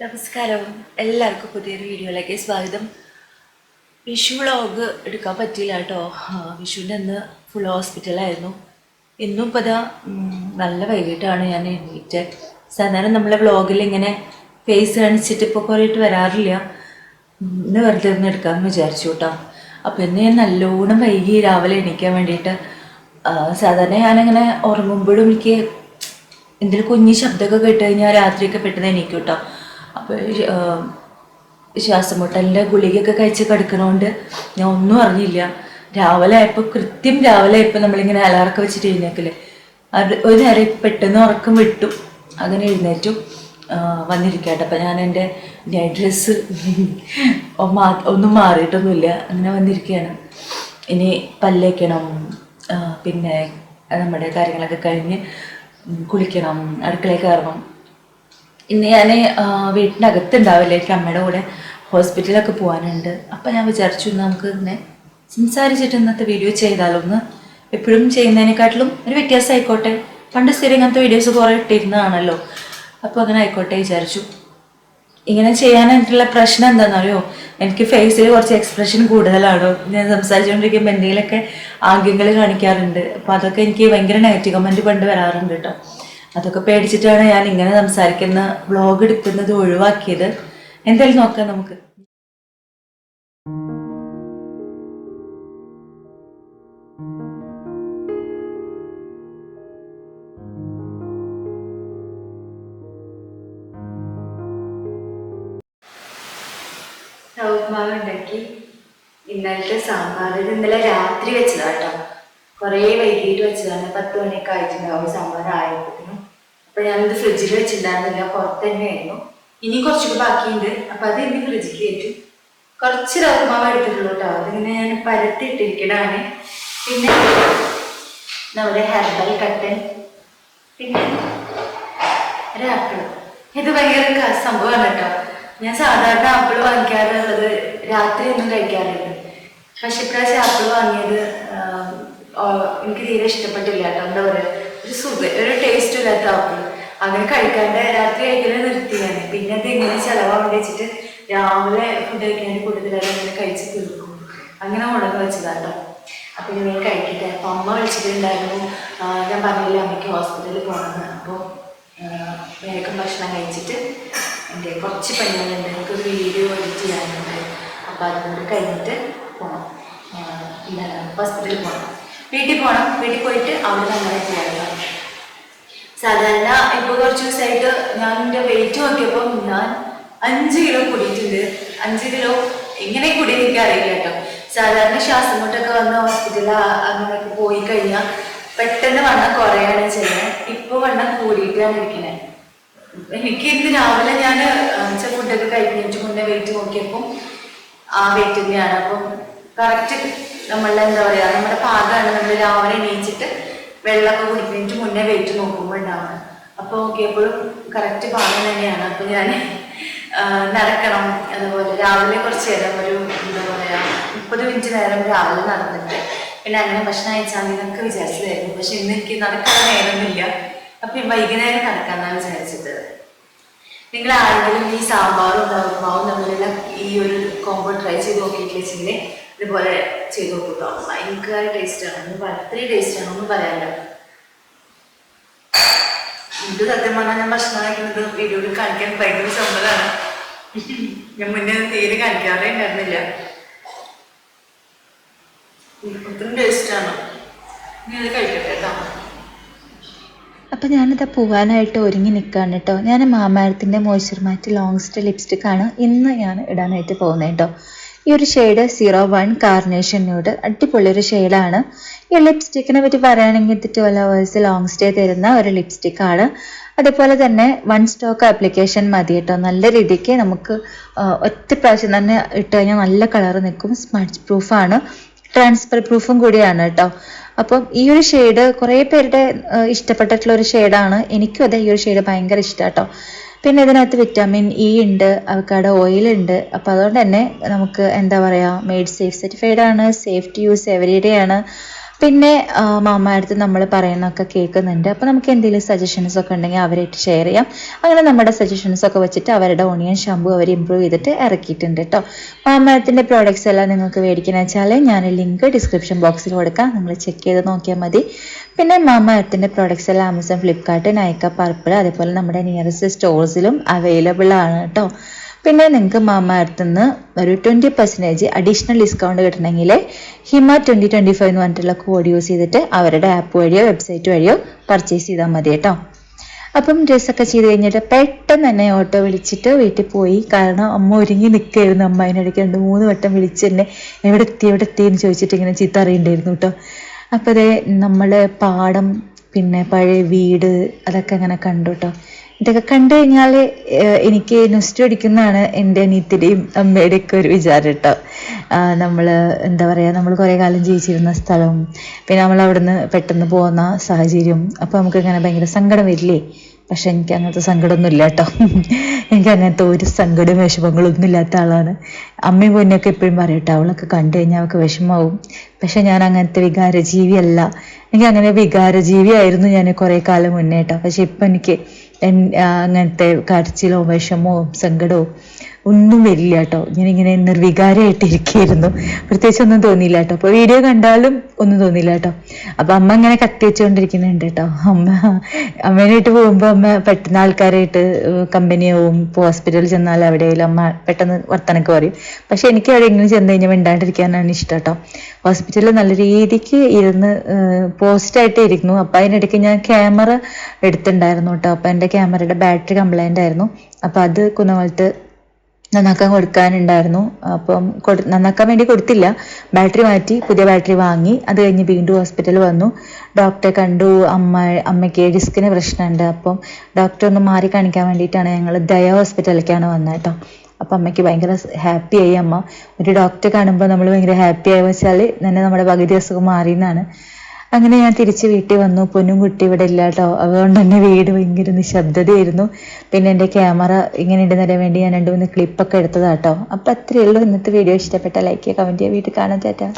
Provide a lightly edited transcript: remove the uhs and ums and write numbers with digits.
നമസ്കാരം, എല്ലാവർക്കും പുതിയൊരു വീഡിയോയിലേക്ക് സ്വാഗതം. വിഷു വ്ളോഗ് എടുക്കാൻ പറ്റിയില്ല കേട്ടോ. വിഷുവിൻ്റെ അന്ന് ഫുൾ ഹോസ്പിറ്റലായിരുന്നു. ഇന്നും ഇപ്പോൾ ഇതാ നല്ല വൈകിട്ടാണ് ഞാൻ എണീറ്റ്. സാധാരണ നമ്മളെ വ്ളോഗിൽ ഇങ്ങനെ ഫേസ് കാണിച്ചിട്ട് ഇപ്പോൾ കുറേയിട്ട് വരാറില്ല. ഇന്ന് വെറുതെ ഒന്ന് എടുക്കാമെന്ന് വിചാരിച്ചു കേട്ടോ. അപ്പോൾ ഇന്ന് ഞാൻ നല്ലോണം വൈകി രാവിലെ എണീക്കാൻ വേണ്ടിയിട്ട്. സാധാരണ ഞാനിങ്ങനെ ഉറങ്ങുമ്പോഴും എനിക്ക് എന്തെങ്കിലും കുഞ്ഞി ശബ്ദമൊക്കെ കേട്ട് കഴിഞ്ഞാൽ രാത്രിയൊക്കെ പെട്ടെന്ന് എണീക്കും കേട്ടോ. അപ്പോൾ ശ്വാസമുട്ടലിൻ്റെ ഗുളികയൊക്കെ കഴിച്ച് കിടക്കണോണ്ട് ഞാൻ ഒന്നും അറിഞ്ഞില്ല. രാവിലെ ആയപ്പോൾ കൃത്യം രാവിലെ ആയപ്പോൾ നമ്മളിങ്ങനെ അലാറൊക്കെ വെച്ചിട്ട് എഴുന്നേക്കില്ലേ, അത് ഒരു നേരം പെട്ടെന്ന് ഉറക്കം വിട്ടു. അങ്ങനെ എഴുന്നേറ്റു വന്നിരിക്കട്ടെ. അപ്പം ഞാൻ എൻ്റെ നൈറ്റ് ഡ്രസ്സ് ഒന്നും മാറിയിട്ടൊന്നുമില്ല, അങ്ങനെ വന്നിരിക്കുകയാണ്. ഇനി പല്ലേക്കണം, പിന്നെ നമ്മുടെ കാര്യങ്ങളൊക്കെ കഴിഞ്ഞ് കുളിക്കണം, അടുക്കളയിൽ കയറണം. ഇന്ന് ഞാൻ വീട്ടിനകത്തുണ്ടാവില്ല, എനിക്ക് അമ്മയുടെ കൂടെ ഹോസ്പിറ്റലൊക്കെ പോകാനുണ്ട്. അപ്പം ഞാൻ വിചാരിച്ചു നമുക്ക് ഇങ്ങനെ സംസാരിച്ചിട്ട് ഇന്നത്തെ വീഡിയോ ചെയ്താലൊന്ന്. എപ്പോഴും ചെയ്യുന്നതിനെക്കാട്ടിലും ഒരു വ്യത്യാസം ആയിക്കോട്ടെ. പണ്ട് സ്ഥിരം ഇങ്ങനത്തെ വീഡിയോസ് കുറേ ഇട്ടിരുന്നതാണല്ലോ, അപ്പോൾ അങ്ങനെ ആയിക്കോട്ടെ വിചാരിച്ചു. ഇങ്ങനെ ചെയ്യാനായിട്ടുള്ള പ്രശ്നം എന്താണെന്നറിയോ, എനിക്ക് ഫേസിൽ കുറച്ച് എക്സ്പ്രഷൻ കൂടുതലാണ്. ഞാൻ സംസാരിച്ചുകൊണ്ടിരിക്കുമ്പോൾ എന്തെങ്കിലുമൊക്കെ ആംഗ്യങ്ങൾ കാണിക്കാറുണ്ട്. അപ്പോൾ അതൊക്കെ എനിക്ക് ഭയങ്കര നെഗറ്റീവ് കമൻറ്റ് പണ്ട് വരാറുണ്ട് കേട്ടോ. അതൊക്കെ പേടിച്ചിട്ടാണ് ഞാൻ ഇങ്ങനെ സംസാരിക്കുന്ന വ്ളോഗ് എടുക്കുന്നത് ഒഴിവാക്കിയത്. എന്തായാലും നോക്കാം നമുക്ക്. മാവ് ഉണ്ടാക്കി. ഇന്നലത്തെ സാമ്പാർ ഇന്നലെ രാത്രി വെച്ചതാട്ടോ. കുറേ വൈകിട്ട് വെച്ചതാണ്, 10 മണിയൊക്കെ ആയിട്ടുണ്ടാവും സാമ്പാർ ആയപ്പോഴത്തേനും. അപ്പോൾ ഞാനിത് ഫ്രിഡ്ജിൽ വെച്ചിട്ടുണ്ടായിരുന്നില്ല, പുറത്ത് തന്നെയായിരുന്നു. ഇനി കുറച്ചൊക്കെ ബാക്കിയുണ്ട്, അപ്പം അത് ഇനി ഫ്രിഡ്ജിൽ കയറ്റും. കുറച്ച് റവമാവ് എടുത്തിട്ടുള്ളൂ കേട്ടോ. അതിങ്ങനെ ഞാൻ പരത്തി ഇട്ടിരിക്കണതാണ്. പിന്നെ നമ്മുടെ ഹെർബൽ കട്ടൻ, പിന്നെ ഒരു ആപ്പിൾ. ഇത് ഭയങ്കര സംഭവമാണ് കേട്ടോ. ഞാൻ സാധാരണ ആപ്പിൾ വാങ്ങിക്കാറുള്ളത് രാത്രി ഒന്നും കഴിക്കാറുണ്ട്. പക്ഷെ ഇപ്രാവശ്യം ആപ്പിൾ വാങ്ങിയത് എനിക്ക് തീരെ ഇഷ്ടപ്പെട്ടില്ല കേട്ടോ. എന്താ പറയുക, ഒരു ടേസ്റ്റ് ഇല്ലാത്ത ആപ്പിൾ. അങ്ങനെ കഴിക്കാണ്ട് രാത്രി കഴിക്കുന്നത് നിർത്തിയാണ്. പിന്നെ അത് ഇങ്ങനെ ചിലവാൻ വെച്ചിട്ട് രാവിലെ ഫുഡ് കഴിക്കാൻ്റെ കൂടുതലായി അങ്ങനെ കഴിച്ച് തീർക്കും. അങ്ങനെ ഉണങ്ങി വെച്ചതാട്ടോ. അപ്പം ഇനി കഴിക്കട്ടെ. അപ്പം അമ്മ വിളിച്ചിട്ടുണ്ടായിരുന്നു. ഞാൻ പറഞ്ഞില്ല അമ്മയ്ക്ക് ഹോസ്പിറ്റലിൽ പോകണമെന്ന്. അപ്പോൾ വേഗം ഭക്ഷണം കഴിച്ചിട്ട് എൻ്റെ കുറച്ച് പണികളുണ്ട്, എനിക്കൊരു വീഡിയോ എഡിറ്റ് ചെയ്യാനുണ്ട്. അപ്പോൾ അതുകൊണ്ട് കഴിഞ്ഞിട്ട് പോകണം, ഹോസ്പിറ്റലിൽ പോകണം. വീട്ടിൽ പോകണം. വീട്ടിൽ പോയിട്ട് അവിടെ അങ്ങനെ പോകണം. സാധാരണ ഇപ്പോൾ കുറച്ച് ദിവസമായിട്ട് ഞാൻ എൻ്റെ വെയിറ്റ് നോക്കിയപ്പോൾ ഞാൻ 5 കിലോ കൂടിയിട്ടുണ്ട്. 5 കിലോ എങ്ങനെ കൂടി എനിക്ക് അറിയില്ല കേട്ടോ. സാധാരണ ശ്വാസം മുട്ടൊക്കെ വന്ന് ഹോസ്പിറ്റലിൽ അങ്ങനെയൊക്കെ പോയി കഴിഞ്ഞാൽ പെട്ടെന്ന് വണ്ണം കുറയാണ് ചെയ്യുന്നത്. ഇപ്പോൾ വണ്ണം കൂടിയിട്ടാണ് ഇരിക്കുന്നത്. എനിക്ക് ഇന്ന് രാവിലെ ഞാൻ ഫുഡൊക്കെ കഴിക്കുന്നതിന് മുന്നേ വെയിറ്റ് നോക്കിയപ്പോൾ ആ വെയിറ്റ് തന്നെയാണ്. അപ്പം കറക്റ്റ് നമ്മളുടെ എന്താ പറയുക, നമ്മുടെ പാകമാണ്. നമ്മൾ രാവിലെ എണീച്ചിട്ട് വെള്ളമൊക്കെ കുടിക്കുന്നതിന് മുന്നേ വെയിറ്റ് നോക്കുമ്പോൾ ഉണ്ടാവുന്നത്. അപ്പോൾ നോക്കിയപ്പോഴും കറക്റ്റ് പാകം തന്നെയാണ്. അപ്പോൾ ഞാൻ നടക്കണം. അതുപോലെ രാവിലെ കുറച്ച് നേരം ഒരു എന്താ പറയുക 30 മിനിറ്റ് നേരം രാവിലെ നടന്നിട്ട് പിന്നെ അങ്ങനെ ഭക്ഷണം കഴിച്ചാൽ എന്നൊക്കെ വിചാരിച്ചതായിരുന്നു. പക്ഷെ ഇന്ന് എനിക്ക് നടക്കാൻ നേരമൊന്നുമില്ല. അപ്പം വൈകുന്നേരം നടക്കാമെന്നാണ് വിചാരിച്ചത്. നിങ്ങൾ ആരെങ്കിലും ഈ സാമ്പാറും മാവും തമ്മിലുള്ള ഈ ഒരു കോംബോ ട്രൈ ചെയ്ത് നോക്കിയിട്ടില്ലെങ്കിൽ ഇതുപോലെ ചെയ്ത് നോക്കൂട്ടോ. ഭയങ്കര ടേസ്റ്റാണ്. അത്രയും ടേസ്റ്റാണ്, ഒന്നും പറയാനില്ല. ഇത് സത്യം പറഞ്ഞാൽ ഞാൻ ഭക്ഷണം കഴിക്കുന്നത് വീഡിയോയിൽ കാണിക്കാൻ ഭയങ്കര സമ്മതമാണ്. ഞാൻ മുന്നേ തീരെ കാണിക്കാറേ ഉണ്ടായിരുന്നില്ല. ഒത്തിരി ടേസ്റ്റാണ്. ഇനി അത് കഴിക്കട്ടെ കേട്ടോ. അപ്പോൾ ഞാനിതാ പോകാനായിട്ട് ഒരുങ്ങി നിൽക്കുകയാണ് കേട്ടോ. ഞാൻ മാമാരത്തിൻ്റെ മോയ്സ്ചർ മാറ്റ് ലോങ് സ്റ്റേ ലിപ്സ്റ്റിക്കാണ് ഇന്ന് ഞാൻ ഇടാനായിട്ട് പോകുന്നത് കേട്ടോ. ഈ ഒരു ഷെയ്ഡ് 01 കാർണേഷൻ ന്യൂഡ്, അടിപൊളിയൊരു ഷെയ്ഡാണ്. ഈ ലിപ്സ്റ്റിക്കിനെ പറ്റി പറയുകയാണെങ്കിൽ 12 hours ലോങ് സ്റ്റേ തരുന്ന ഒരു ലിപ്സ്റ്റിക്കാണ്. അതേപോലെ തന്നെ 1 സ്റ്റോക്ക് ആപ്ലിക്കേഷൻ മതി കേട്ടോ. നല്ല രീതിക്ക് നമുക്ക് ഒറ്റ പ്രാവശ്യം തന്നെ ഇട്ട് കഴിഞ്ഞാൽ നല്ല കളർ നിൽക്കും. സ്മഡ്ജ് പ്രൂഫാണ്, ട്രാൻസ്ഫർ പ്രൂഫും കൂടിയാണ് കേട്ടോ. അപ്പം ഈ ഒരു ഷെയ്ഡ് കുറേ പേരുടെ ഇഷ്ടപ്പെട്ടിട്ടുള്ള ഒരു ഷെയ്ഡാണ്. എനിക്കും അതെ, ഈ ഒരു ഷെയ്ഡ് ഭയങ്കര ഇഷ്ടമാണ് കേട്ടോ. പിന്നെ ഇതിനകത്ത് വിറ്റാമിൻ ഇ ഉണ്ട്, അവക്കാഡോ ഓയിൽ ഉണ്ട്. അപ്പോൾ അതുകൊണ്ട് തന്നെ നമുക്ക് എന്താ പറയുക, മെയ്ഡ് സേഫ് സർട്ടിഫൈഡ് ആണ്, safe to use every day ആണ്. പിന്നെ മാമാടുത്ത് നമ്മൾ പറയുന്നതൊക്കെ കേൾക്കുന്നുണ്ട്. അപ്പോൾ നമുക്ക് എന്തെങ്കിലും സജഷൻസ് ഒക്കെ ഉണ്ടെങ്കിൽ അവരായിട്ട് ഷെയർ ചെയ്യാം. അങ്ങനെ നമ്മുടെ സജഷൻസ് ഒക്കെ വെച്ചിട്ട് അവരുടെ ഓണിയൻ ഷാമ്പു അവർ ഇമ്പ്രൂവ് ചെയ്തിട്ട് ഇറക്കിയിട്ടുണ്ട് കേട്ടോ. മാമാടത്തിൻ്റെ പ്രോഡക്റ്റ്സ് എല്ലാം നിങ്ങൾക്ക് മേടിക്കണമെന്ന് വെച്ചാൽ ഞാൻ ലിങ്ക് ഡിസ്ക്രിപ്ഷൻ ബോക്സിൽ കൊടുക്കാം, നിങ്ങൾ ചെക്ക് ചെയ്ത് നോക്കിയാൽ മതി. പിന്നെ മാമാടത്തിൻ്റെ പ്രോഡക്റ്റ്സ് എല്ലാം ആമസോൺ, ഫ്ലിപ്കാർട്ട്, നൈക്ക, പർപ്പിൾ അതേപോലെ നമ്മുടെ നിയറസ്റ്റ് സ്റ്റോഴ്സിലും അവൈലബിൾ ആണ് കേട്ടോ. പിന്നെ നിങ്ങൾക്ക് മാമാഅർത്ത് നിന്ന് ഒരു 20% അഡീഷണൽ ഡിസ്കൗണ്ട് കിട്ടണമെങ്കിൽ ഹിമ 2025 എന്ന് പറഞ്ഞിട്ടുള്ള കോഡ് യൂസ് ചെയ്തിട്ട് അവരുടെ ആപ്പ് വഴിയോ വെബ്സൈറ്റ് വഴിയോ പർച്ചേസ് ചെയ്താൽ മതി കേട്ടോ. അപ്പം ഡ്രസ്സൊക്കെ ചെയ്ത് കഴിഞ്ഞിട്ട് പെട്ടെന്ന് തന്നെ ഓട്ടോ വിളിച്ചിട്ട് വീട്ടിൽ പോയി. കാരണം അമ്മ ഒരുങ്ങി നിൽക്കുകയായിരുന്നു. അമ്മ അതിനിടയ്ക്ക് 2-3 വട്ടം വിളിച്ച് തന്നെ എവിടെ എത്തി എന്ന് ചോദിച്ചിട്ട് ഇങ്ങനെ ചീത്ത അറിയണ്ടായിരുന്നു കേട്ടോ. അപ്പോൾ അതേ നമ്മൾ പാടം പിന്നെ പഴയ വീട് അതൊക്കെ അങ്ങനെ കണ്ടു കേട്ടോ. ഇതൊക്കെ കണ്ടു കഴിഞ്ഞാൽ എനിക്ക് നൊസ്റ്റു അടിക്കുന്നതാണ് എൻ്റെ അനിയത്തിയുടെയും അമ്മയുടെയൊക്കെ ഒരു വിചാരം കേട്ടോ. നമ്മൾ എന്താ പറയുക, നമ്മൾ കുറേ കാലം ജീവിച്ചിരുന്ന സ്ഥലം, പിന്നെ നമ്മൾ അവിടുന്ന് പെട്ടെന്ന് പോകുന്ന സാഹചര്യം, അപ്പോൾ നമുക്കിങ്ങനെ ഭയങ്കര സങ്കടം വരില്ലേ. പക്ഷെ എനിക്ക് അങ്ങനത്തെ സങ്കടമൊന്നും ഇല്ല കേട്ടോ. എനിക്ക് അങ്ങനത്തെ ഒരു സങ്കടവും വിഷമങ്ങളൊന്നും ഇല്ലാത്ത ആളാണ്. അമ്മയും പൊന്നൊക്കെ എപ്പോഴും പറയും കേട്ടോ, അവളൊക്കെ കണ്ടു കഴിഞ്ഞാൽ അവൾക്ക് വിഷമാവും. പക്ഷെ ഞാൻ അങ്ങനത്തെ വികാരജീവിയല്ല. എനിക്ക് അങ്ങനെ വികാരജീവിയായിരുന്നു ഞാൻ കുറേ കാലം മുന്നേ കേട്ടോ. പക്ഷെ ഇപ്പം എനിക്ക് അങ്ങനത്തെ കരച്ചിലോ വിഷമോ സങ്കടമോ ഒന്നും വരില്ല കേട്ടോ. ഞാനിങ്ങനെ നിർവികാരമായിട്ടിരിക്കുകയായിരുന്നു. പ്രത്യേകിച്ച് ഒന്നും തോന്നിയില്ല കേട്ടോ. അപ്പോൾ വീഡിയോ കണ്ടാലും ഒന്നും തോന്നിയില്ല കേട്ടോ. അപ്പം അമ്മ ഇങ്ങനെ കത്തി വെച്ചുകൊണ്ടിരിക്കുന്നുണ്ട് കേട്ടോ. അമ്മേനായിട്ട് പോകുമ്പോൾ അമ്മ പെട്ടെന്ന് ആൾക്കാരായിട്ട് കമ്പനിയാവും. ഇപ്പോൾ ഹോസ്പിറ്റലിൽ ചെന്നാൽ അവിടെയായാലും അമ്മ പെട്ടെന്ന് വർത്തനൊക്കെ പറയും. പക്ഷെ എനിക്ക് എവിടെയെങ്കിലും ചെന്ന് കഴിഞ്ഞാൽ മിണ്ടാണ്ടിരിക്കാനാണ് ഇഷ്ടം കേട്ടോ. ഹോസ്പിറ്റലിൽ നല്ല രീതിക്ക് ഇരുന്ന് പോസ്റ്റായിട്ട് ഇരിക്കുന്നു. അപ്പം അതിനിടയ്ക്ക് ഞാൻ ക്യാമറ എടുത്തിട്ടുണ്ടായിരുന്നു കേട്ടോ. അപ്പം എൻ്റെ ക്യാമറയുടെ ബാറ്ററി കംപ്ലൈൻ്റ് ആയിരുന്നു. അപ്പം അത് കുന്നമലത്ത് നന്നാക്കാൻ കൊടുക്കാനുണ്ടായിരുന്നു. അപ്പം നന്നാക്കാൻ വേണ്ടി കൊടുത്തില്ല, ബാറ്ററി മാറ്റി പുതിയ ബാറ്ററി വാങ്ങി. അത് കഴിഞ്ഞ് വീണ്ടും ഹോസ്പിറ്റലിൽ വന്നു, ഡോക്ടറെ കണ്ടു. അമ്മയ്ക്ക് ഡിസ്കിന് പ്രശ്നമുണ്ട്. അപ്പം ഡോക്ടറെ ഒന്ന് മാറി കാണിക്കാൻ വേണ്ടിയിട്ടാണ് ഞങ്ങൾ ദയ ഹോസ്പിറ്റലിലേക്കാണ് വന്നത് കേട്ടോ. അപ്പം അമ്മയ്ക്ക് ഭയങ്കര ഹാപ്പിയായി. അമ്മ ഒരു ഡോക്ടറെ കാണുമ്പോൾ നമ്മൾ ഭയങ്കര ഹാപ്പി ആയി വെച്ചാൽ തന്നെ നമ്മുടെ പകുതി അസുഖം മാറിയെന്നാണ്. അങ്ങനെ ഞാൻ തിരിച്ച് വീട്ടിൽ വന്നു. പൊന്നും കുട്ടി ഇവിടെ ഇല്ല കേട്ടോ. അതുകൊണ്ട് തന്നെ വീട് ഭയങ്കര നിശബ്ദതയായിരുന്നു. പിന്നെ എൻ്റെ ക്യാമറ ഇങ്ങനെ ഇടുന്നതിന് വേണ്ടി ഞാൻ 2-3 ക്ലിപ്പൊക്കെ എടുത്തതാട്ടോ. അപ്പം അത്രയേ ഉള്ളൂ ഇന്നത്തെ വീഡിയോ. ഇഷ്ടപ്പെട്ട ലൈക്ക് ചെയ്യുക, കമൻറ്റ് ചെയ്യുക, വീട്ടിൽ കാണാൻ. ടാറ്റാ.